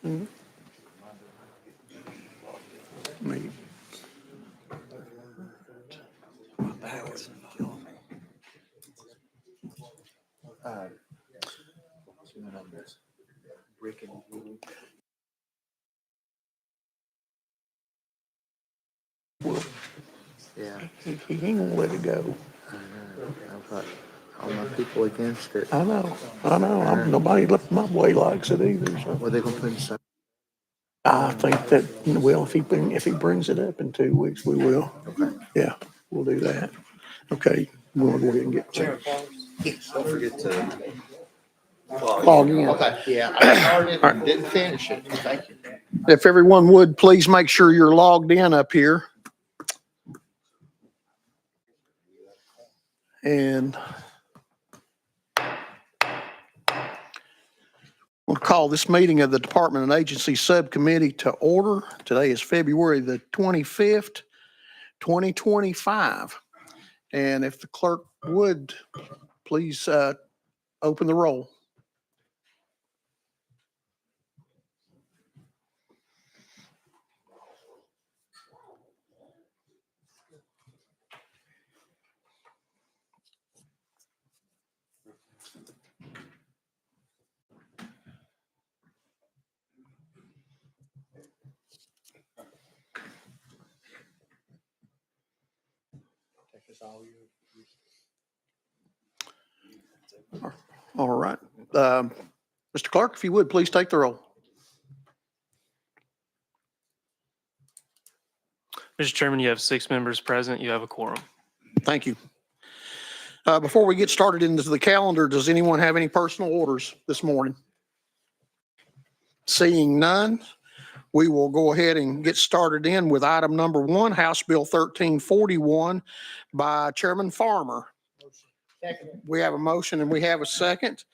Mhm. Me. Yeah, He ain't gonna let it go. I know. I've got all my people against it. I know. Nobody left my way likes it either, so. What are they gonna put in? I think that, well, if he brings it up in 2 weeks, we will. Okay. Yeah, we'll do that. Okay, we'll go ahead and get to Don't forget to log in. Okay, yeah, I started and didn't finish it. Thank you. If everyone would, please make sure you're logged in up here. And we'll call this meeting of the Department and Agency Subcommittee to order. Today is February the 25th, 2025. And if the clerk would, please open the roll. All right. Mr. Clark, if you would, please take the roll. Mr. Chairman, you have 6 members present. You have a quorum. Thank you. Before we get started into the calendar, does anyone have any personal orders this morning? Seeing none, we will go ahead and get started in with item number 1, House Bill 1341 by Chairman Farmer. We have a motion and we have a second.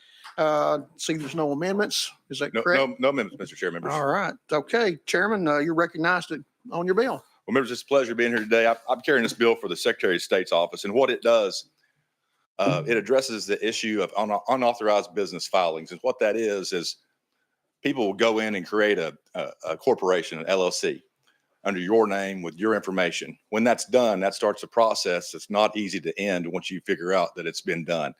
See, there's no amendments. Is that correct? No amendments, Mr. Chair, members. All right. Okay, Chairman, you're recognized on your bill. Well, members, it's a pleasure being here today. I'm carrying this bill for the Secretary of State's office, and what it does, it addresses the issue of unauthorized business filings. And what that is people will go in and create a corporation, an LLC, under your name with your information. When that's done, that starts a process that's not easy to end once you figure out that it's been done.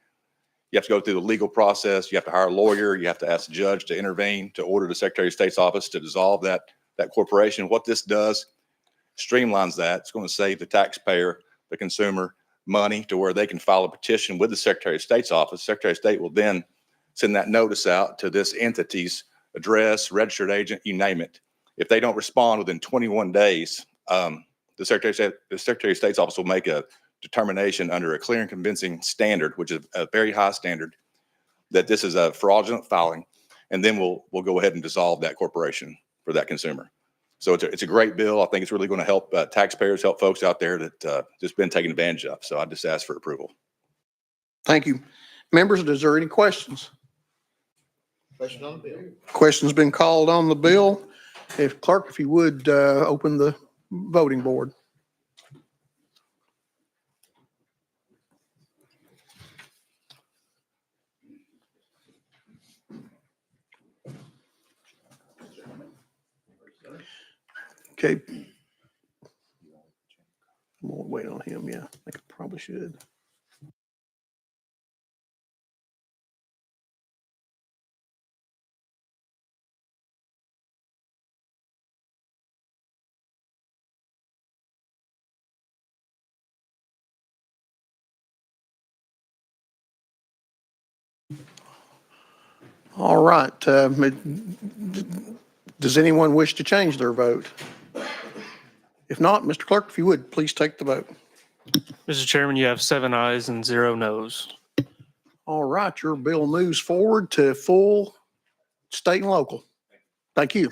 You have to go through the legal process. You have to hire a lawyer. You have to ask the judge to intervene, to order the Secretary of State's office to dissolve that corporation. What this does, streamlines that. It's going to save the taxpayer, the consumer, money to where they can file a petition with the Secretary of State's office. Secretary of State will then send that notice out to this entity's address, registered agent, you name it. If they don't respond within 21 days, the Secretary of State's office will make a determination under a clear and convincing standard, which is a very high standard, that this is a fraudulent filing, and then we'll go ahead and dissolve that corporation for that consumer. So it's a great bill. I think it's really going to help taxpayers, help folks out there that just been taken advantage of. So I just ask for approval. Thank you. Members, is there any questions? Question on the bill. Questions been called on the bill. If clerk, if you would, open the voting board. Okay. We'll wait on him. Yeah, I think I probably should. All right. Does anyone wish to change their vote? If not, Mr. Clerk, if you would, please take the vote. Mr. Chairman, you have 7 ayes and 0 noes. All right, your bill moves forward to full state and local. Thank you.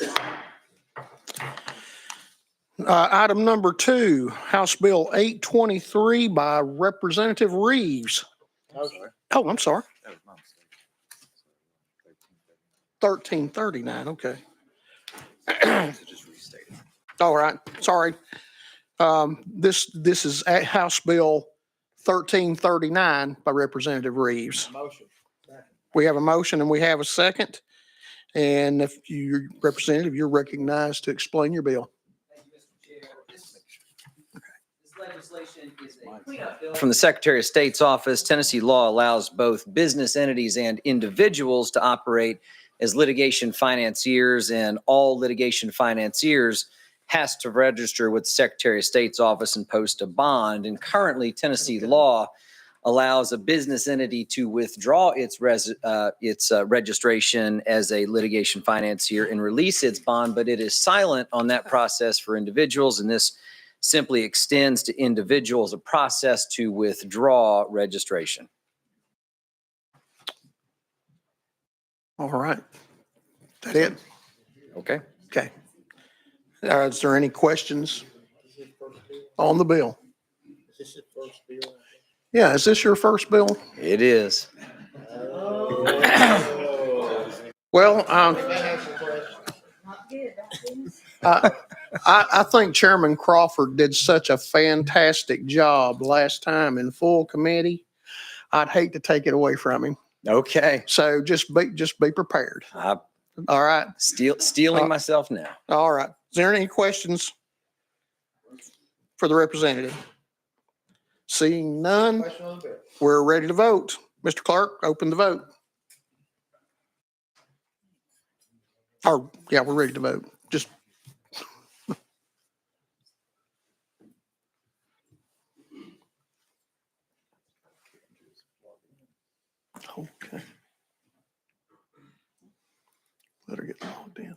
Item number 2, House Bill 823 by Representative Reeves. Oh, I'm sorry. 1339, okay. All right, sorry. This is House Bill 1339 by Representative Reeves. Motion. We have a motion and we have a second. And if you, Representative, you're recognized to explain your bill. Thank you, Mr. Chair. This legislation is a cleanup bill from the Secretary of State's office. Tennessee law allows both business entities and individuals to operate as litigation financiers, and all litigation financiers has to register with the Secretary of State's office and post a bond. And currently, Tennessee law allows a business entity to withdraw its registration as a litigation financier and release its bond, but it is silent on that process for individuals, and this simply extends to individuals a process to withdraw registration. All right. That it? Okay. Okay. Is there any questions on the bill? Is this your first bill? Yeah, is this your first bill? It is. Well, I think Chairman Crawford did such a fantastic job last time in full committee. I'd hate to take it away from him. Okay. So just be prepared. I'm All right. stealing myself now. All right. Is there any questions for the representative? Seeing none, Question on the bill. we're ready to vote. Mr. Clerk, open the vote. Oh, yeah, we're ready to vote. Just. Okay. Let her get logged in.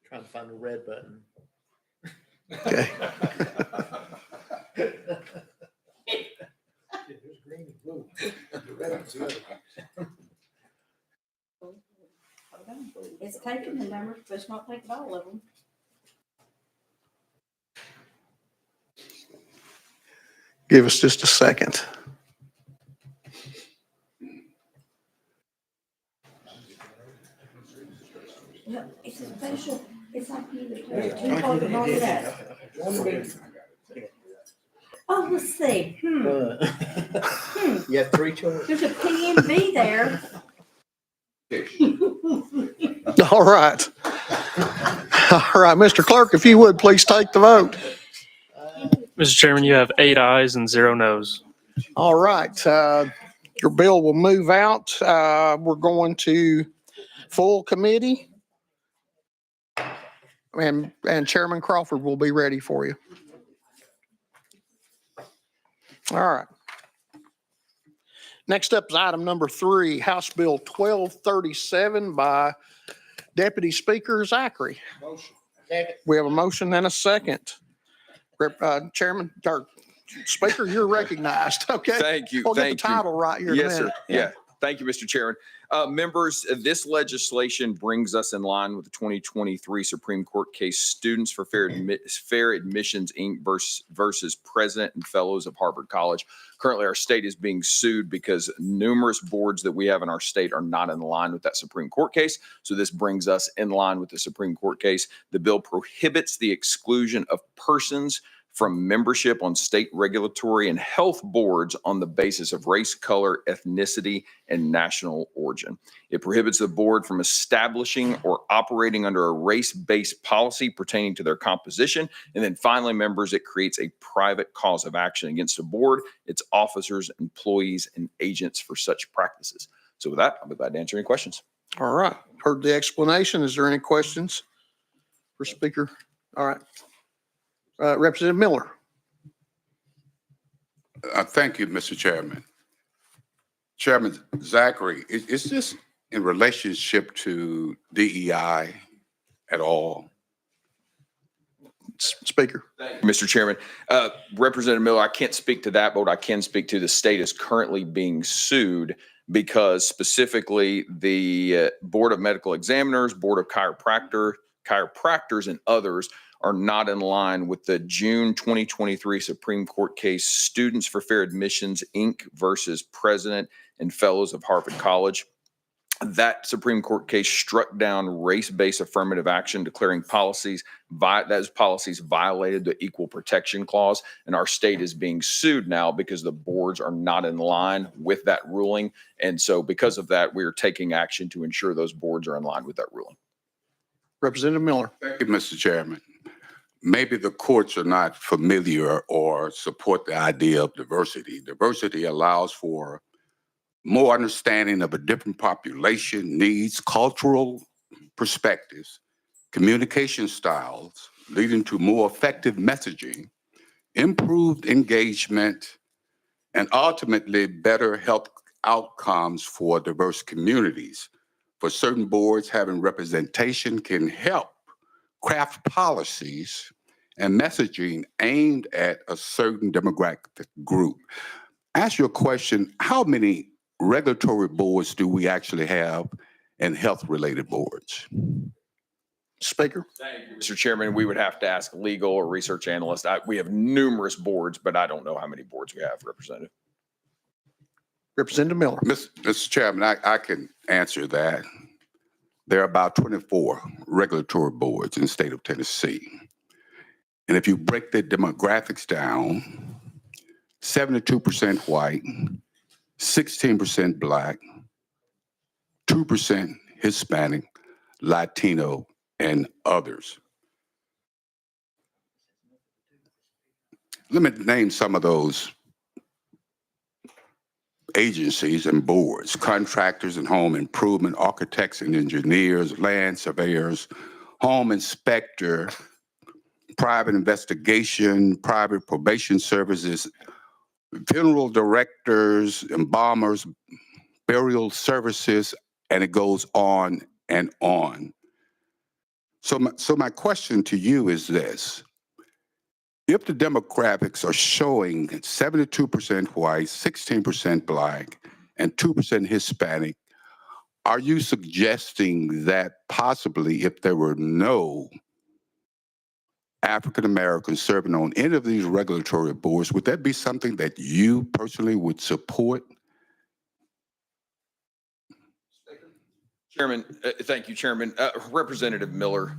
Trying to find the red button. Okay. There's green and blue. The red is the other. It's taken the numbers, but it's not taking all of them. Give us just a second. Yeah, it's a special, it's like you, there's two parts of all of that. Oh, let's see, You have three choices. there's a P and B there. All right. All right, Mr. Clerk, if you would, please take the vote. Mr. Chairman, you have 8 ayes and 0 noes. All right, your bill will move out. We're going to full committee. And Chairman Crawford will be ready for you. All right. Next up is item number 3, House Bill 1237 by Deputy Speaker Zachary. Motion. Second. We have a motion and a second. Chairman, or Speaker, you're recognized, okay? Thank you. We'll get the Thank you. title right here in a Yes, sir. minute. Yeah. Thank you, Mr. Chairman. Members, this legislation brings us in line with the 2023 Supreme Court case Students for Fair Admissions, Inc. versus President and Fellows of Harvard College. Currently, our state is being sued because numerous boards that we have in our state are not in line with that Supreme Court case. So this brings us in line with the Supreme Court case. The bill prohibits the exclusion of persons from membership on state regulatory and health boards on the basis of race, color, ethnicity, and national origin. It prohibits the board from establishing or operating under a race-based policy pertaining to their composition. And then finally, members, it creates a private cause of action against the board, its officers, employees, and agents for such practices. So with that, I'll be glad to answer any questions. All right, heard the explanation. Is there any questions for Speaker? All right. Representative Miller. Thank you, Mr. Chairman. Chairman Zachary, is this in relationship to DEI at all? Speaker. Mr. Chairman, Representative Miller, I can't speak to that, but what I can speak to, the state is currently being sued because specifically the Board of Medical Examiners, Board of Chiropractors, and others are not in line with the June 2023 Supreme Court case Students for Fair Admissions, Inc. versus President and Fellows of Harvard College. That Supreme Court case struck down race-based affirmative action, declaring those policies violated the Equal Protection Clause. And our state is being sued now because the boards are not in line with that ruling. And so because of that, we are taking action to ensure those boards are in line with that ruling. Representative Miller. Thank you, Mr. Chairman. Maybe the courts are not familiar or support the idea of diversity. Diversity allows for more understanding of a different population, needs, cultural perspectives, communication styles, leading to more effective messaging, improved engagement, and ultimately better health outcomes for diverse communities. For certain boards, having representation can help craft policies and messaging aimed at a certain demographic group. Ask your question, how many regulatory boards do we actually have and health-related boards? Speaker. Thank you, Mr. Chairman. We would have to ask legal or research analysts. We have numerous boards, but I don't know how many boards we have, Representative. Representative Miller. Mr. Chairman, I can answer that. There are about 24 regulatory boards in the state of Tennessee. And if you break the demographics down, 72% white, 16% Black, 2% Hispanic, Latino, and others. Let me name some of those agencies and boards: contractors and home improvement, architects and engineers, land surveyors, home inspector, private investigation, private probation services, funeral directors, embalmers, burial services, and it goes on and on. So my question to you is this: if the demographics are showing 72% white, 16% Black, and 2% Hispanic, are you suggesting that possibly if there were no African Americans serving on any of these regulatory boards, would that be something that you personally would support? Chairman, thank you, Chairman. Representative Miller,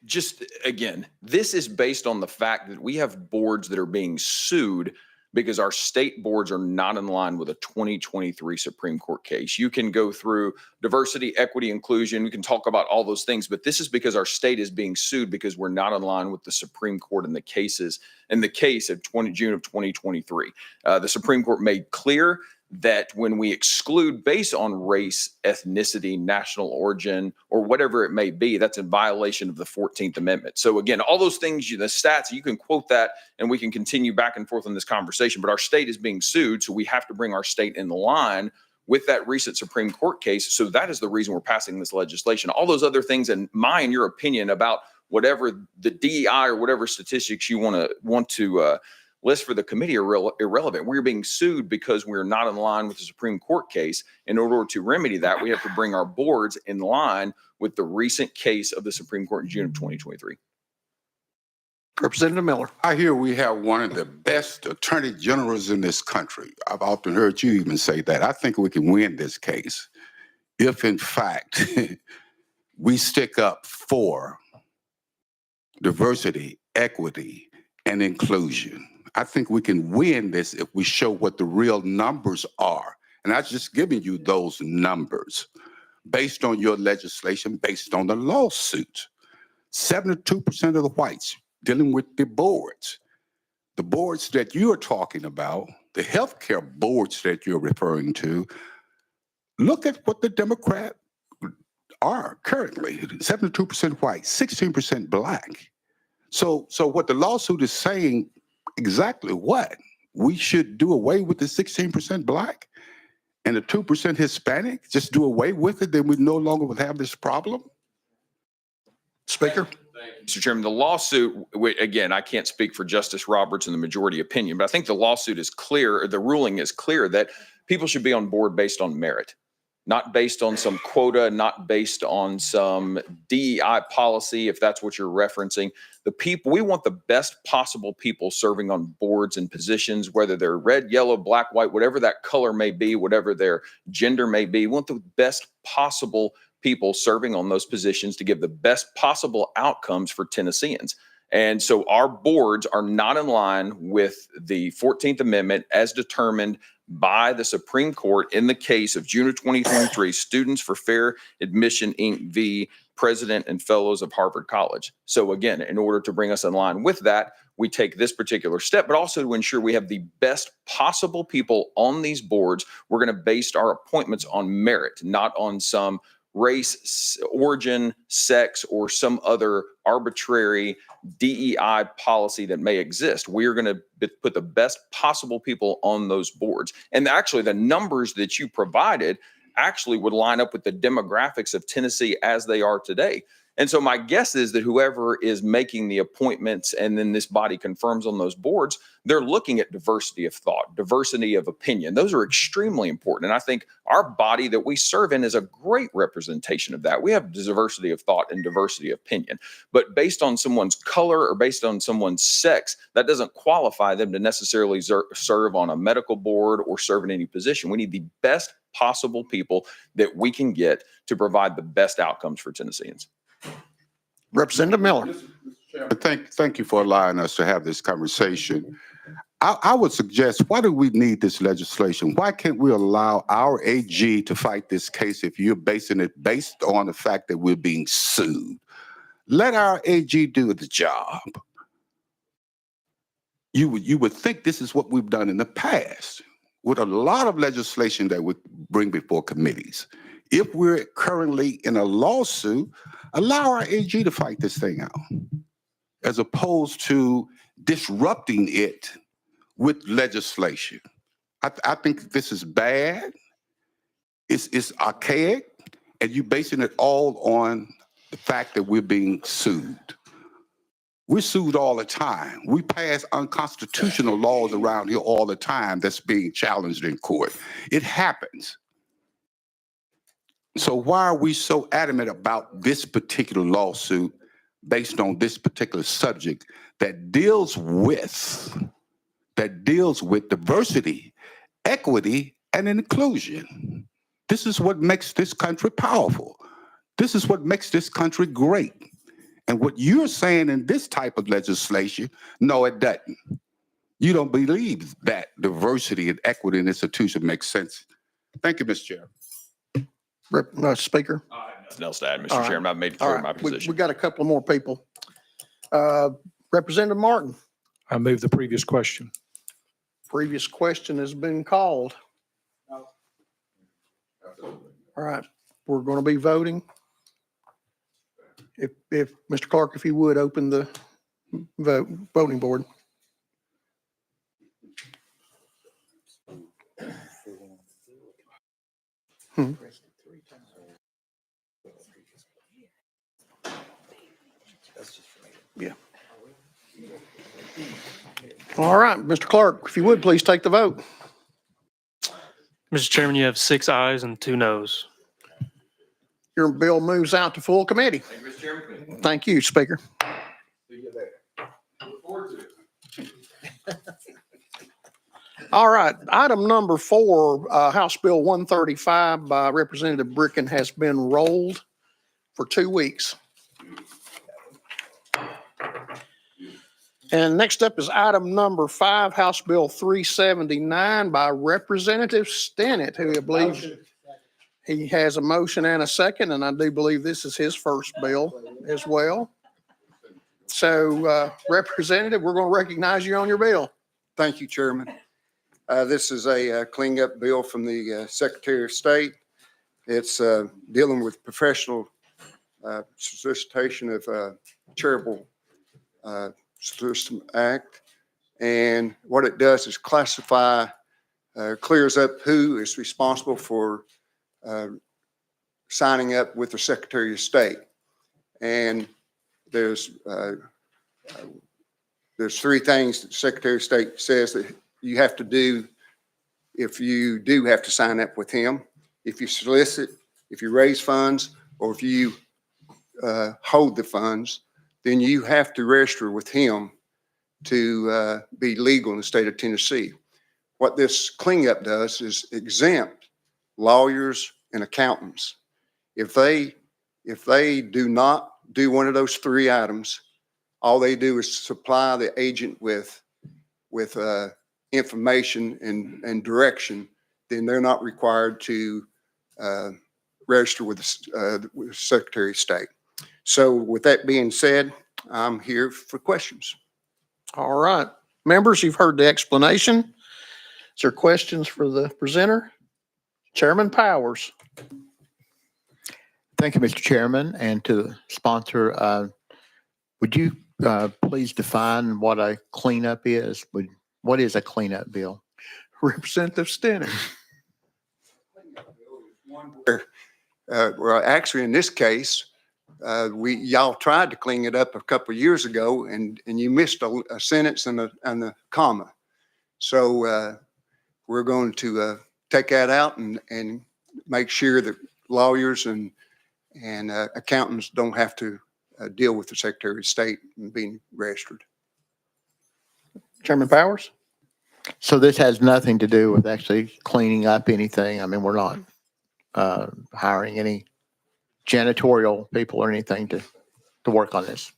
just again, this is based on the fact that we have boards that are being sued because our state boards are not in line with a 2023 Supreme Court case. You can go through diversity, equity, inclusion. We can talk about all those things, but this is because our state is being sued because we're not in line with the Supreme Court in the case of June of 2023. The Supreme Court made clear that when we exclude based on race, ethnicity, national origin, or whatever it may be, that's in violation of the 14th Amendment. So again, all those things, the stats, you can quote that and we can continue back and forth in this conversation, but our state is being sued, so we have to bring our state in line with that recent Supreme Court case. So that is the reason we're passing this legislation. All those other things, and your opinion about whatever the DEI or whatever statistics you want to list for the committee are irrelevant. We're being sued because we're not in line with the Supreme Court case. In order to remedy that, we have to bring our boards in line with the recent case of the Supreme Court in June of 2023. Representative Miller. I hear we have one of the best attorney generals in this country. I've often heard you even say that. I think we can win this case if, in fact, we stick up for diversity, equity, and inclusion. I think we can win this if we show what the real numbers are. And I've just given you those numbers based on your legislation, based on the lawsuit. 72% of the whites dealing with the boards that you're talking about, the healthcare boards that you're referring to. Look at what the Democrats are currently: 72% white, 16% Black. So what the lawsuit is saying, exactly what? We should do away with the 16% Black and the 2% Hispanic, just do away with it, then we no longer would have this problem? Speaker. Mr. Chairman, the lawsuit, again, I can't speak for Justice Roberts and the majority opinion, but I think the lawsuit is clear, or the ruling is clear, that people should be on board based on merit. not based on some quota, not based on some DEI policy, if that's what you're referencing. The people, we want the best possible people serving on boards and positions, whether they're red, yellow, black, white, whatever that color may be, whatever their gender may be. We want the best possible people serving on those positions to give the best possible outcomes for Tennesseans. And so our boards are not in line with the 14th Amendment as determined by the Supreme Court in the case of June of 2023, Students for Fair Admission, Inc. v. President and Fellows of Harvard College. So again, in order to bring us in line with that, we take this particular step, but also to ensure we have the best possible people on these boards. We're going to base our appointments on merit, not on some race, origin, sex, or some other arbitrary DEI policy that may exist. We are going to put the best possible people on those boards. And actually, the numbers that you provided actually would line up with the demographics of Tennessee as they are today. And so my guess is that whoever is making the appointments and then this body confirms on those boards, they're looking at diversity of thought, diversity of opinion. Those are extremely important. And I think our body that we serve in is a great representation of that. We have diversity of thought and diversity of opinion. But based on someone's color or based on someone's sex, that doesn't qualify them to necessarily serve on a medical board or serve in any position. We need the best possible people that we can get to provide the best outcomes for Tennesseans. Representative Miller. Thank you for allowing us to have this conversation. I would suggest, why do we need this legislation? Why can't we allow our AG to fight this case if you're basing it based on the fact that we're being sued? Let our AG do the job. You would think this is what we've done in the past with a lot of legislation that we bring before committees. If we're currently in a lawsuit, allow our AG to fight this thing out, as opposed to disrupting it with legislation. I think this is bad. It's archaic, and you're basing it all on the fact that we're being sued. We're sued all the time. We pass unconstitutional laws around here all the time that's being challenged in court. It happens. So why are we so adamant about this particular lawsuit based on this particular subject that deals with diversity, equity, and inclusion? This is what makes this country powerful. This is what makes this country great. And what you're saying in this type of legislation, no, it doesn't. You don't believe that diversity and equity in institution makes sense. Thank you, Mr. Chair. Speaker. Nothing else to add, All Mr. right. Chairman. I've made All clear right. my We position. got a couple more people. Representative Martin, I move the previous question. previous question has been called. All right, we're going to be voting. If Mr. Clark, if you would, open the voting board. Yeah. All right, Mr. Clark, if you would, please take the vote. Mr. Chairman, you have 6 ayes and 2 noes. Your bill moves out to full committee. Thank you, Mr. Chairman. Thank you, Speaker. See you there. Look forward to it. All right, item number 4, House Bill 135 by Representative Bricken has been rolled for 2 weeks. And next up is item number 5, House Bill 379 by Representative Stinnett, who I believe he has a motion and a second, and I do believe this is his first bill as well. So, Representative, we're going to recognize you on your bill. Thank you, Chairman. This is a cleanup bill from the Secretary of State. It's dealing with professional solicitation of charitable Solicitation Act. And what it does is classify, clears up who is responsible for signing up with the Secretary of State. And there's 3 things that the Secretary of State says that you have to do if you do have to sign up with him. if you solicit, if you raise funds, or if you hold the funds, then you have to register with him to be legal in the state of Tennessee. What this cleanup does is exempt lawyers and accountants. If they do not do one of those three items, all they do is supply the agent with information and direction, then they're not required to register with the Secretary of State. So with that being said, I'm here for questions. All right. Members, you've heard the explanation. Is there questions for the presenter? Chairman Powers. Thank you, Mr. Chairman, and to the sponsor. Would you please define what a cleanup is? What is a cleanup bill? Representative Stennett. Well, actually, in this case, y'all tried to clean it up a couple of years ago, and you missed a sentence and a comma. So we're going to take that out and make sure that lawyers and accountants don't have to deal with the Secretary of State and being registered. Chairman Powers. So this has nothing to do with actually cleaning up anything. I mean, we're not hiring any janitorial people or anything to work on this.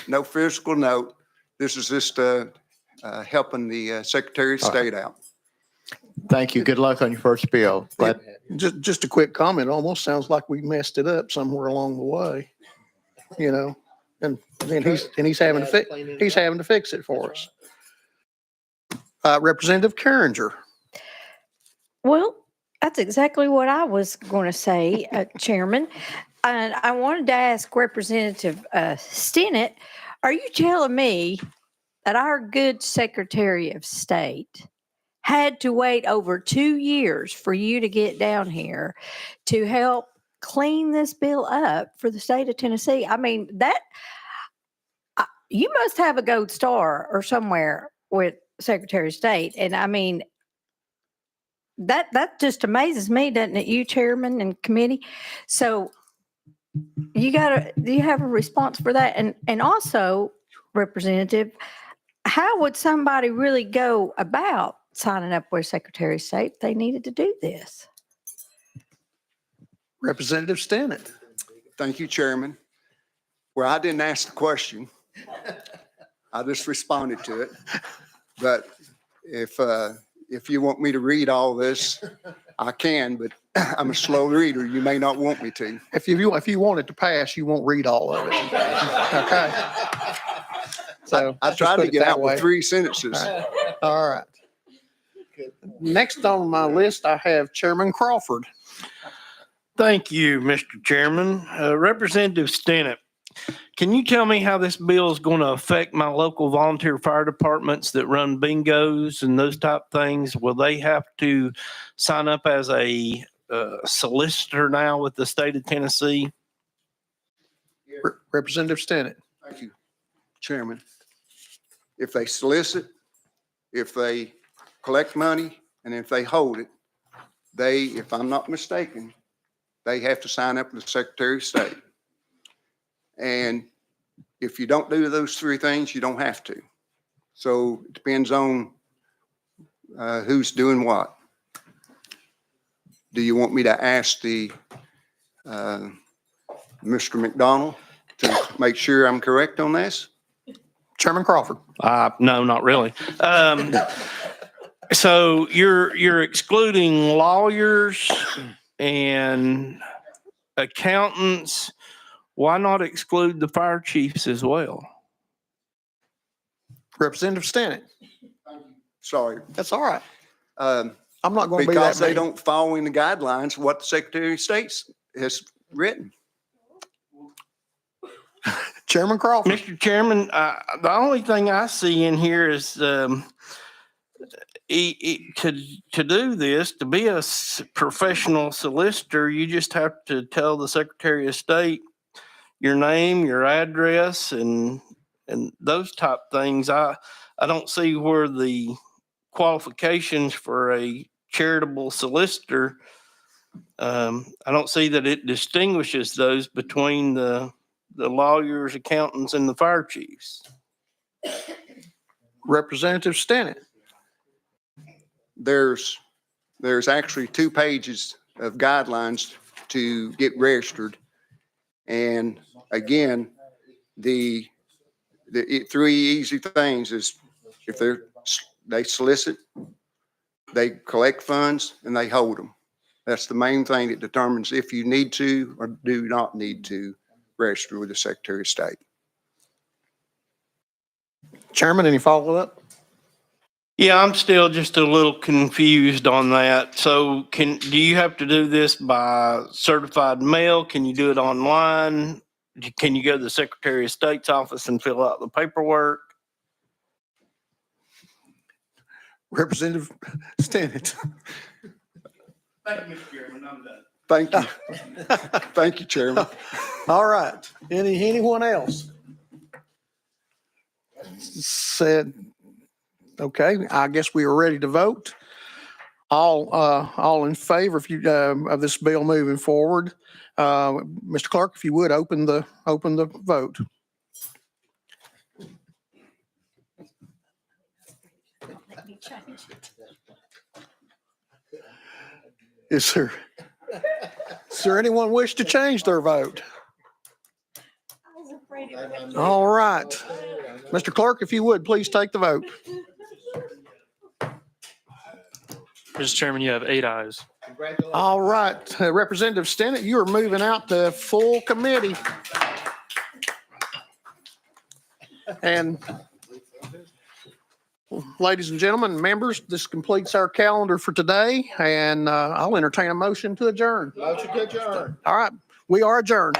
No physical note. This is just helping the Secretary of State out. Thank you. Good luck on your first bill. Glad- Just a quick comment. Almost sounds like we messed it up somewhere along the way, you know, and he's having to fix it for us. Representative Carringer. Well, that's exactly what I was going to say, Chairman. And I wanted to ask Representative Stennett, are you telling me that our good Secretary of State had to wait over 2 years for you to get down here to help clean this bill up for the state of Tennessee? I mean, you must have a gold star or somewhere with Secretary of State. And I mean, that just amazes me, doesn't it, you chairman and committee? So do you have a response for that? And also, Representative, how would somebody really go about signing up with Secretary of State if they needed to do this? Representative Stennett. Thank you, Chairman. Well, I didn't ask the question. I just responded to it. But if you want me to read all this, I can, but I'm a slow reader. You may not want me to. If you want it to pass, you won't read all of it. Okay. So I tried put to it get that out way. with 3 sentences. All right. Next on my list, I have Chairman Crawford. Thank you, Mr. Chairman. Representative Stennett, can you tell me how this bill is going to affect my local volunteer fire departments that run bingos and those type things? Will they have to sign up as a solicitor now with the state of Tennessee? Representative Stennett. Thank you, Chairman. If they solicit, if they collect money, and if they hold it, if I'm not mistaken, they have to sign up with the Secretary of State. And if you don't do those 3 things, you don't have to. So it depends on who's doing what. Do you want me to ask Mr. McDonald to make sure I'm correct on this? Chairman Crawford. No, not really. So you're excluding lawyers and accountants. Why not exclude the fire chiefs as well? Representative Stennett. Sorry. That's all right. I'm not going to be Because that they mean. don't follow in the guidelines what the Secretary of State has written. Chairman Crawford. Mr. Chairman, the only thing I see in here is to do this, to be a professional solicitor, you just have to tell the Secretary of State your name, your address, and those type things. I don't see where the qualifications for a charitable solicitor, I don't see that it distinguishes those between the lawyers, accountants, and the fire chiefs. Representative Stinnett. There's actually 2 pages of guidelines to get registered. And again, the 3 easy things is if they solicit, they collect funds, and they hold them. That's the main thing that determines if you need to or do not need to register with the Secretary of State. Chairman, any follow-up? Yeah, I'm still just a little confused on that. So do you have to do this by certified mail? Can you do it online? Can you go to the Secretary of State's office and fill out the paperwork? Representative Stinnett. Thank you, Mr. Chairman. I'm done. Thank you. Thank you, Chairman. All right. Anyone else? Said, okay, I guess we are ready to vote. All in favor of this bill moving forward. Mr. Clerk, if you would, open the vote. Is there anyone wish to change their vote? All right. Mr. Clerk, if you would, please take the vote. Mr. Chairman, you have 8 ayes. All right, Representative Stinnett, you are moving out to full committee. And ladies and gentlemen, members, this completes our calendar for today, and I'll entertain a motion to adjourn. Motion to adjourn. All right, we are adjourned.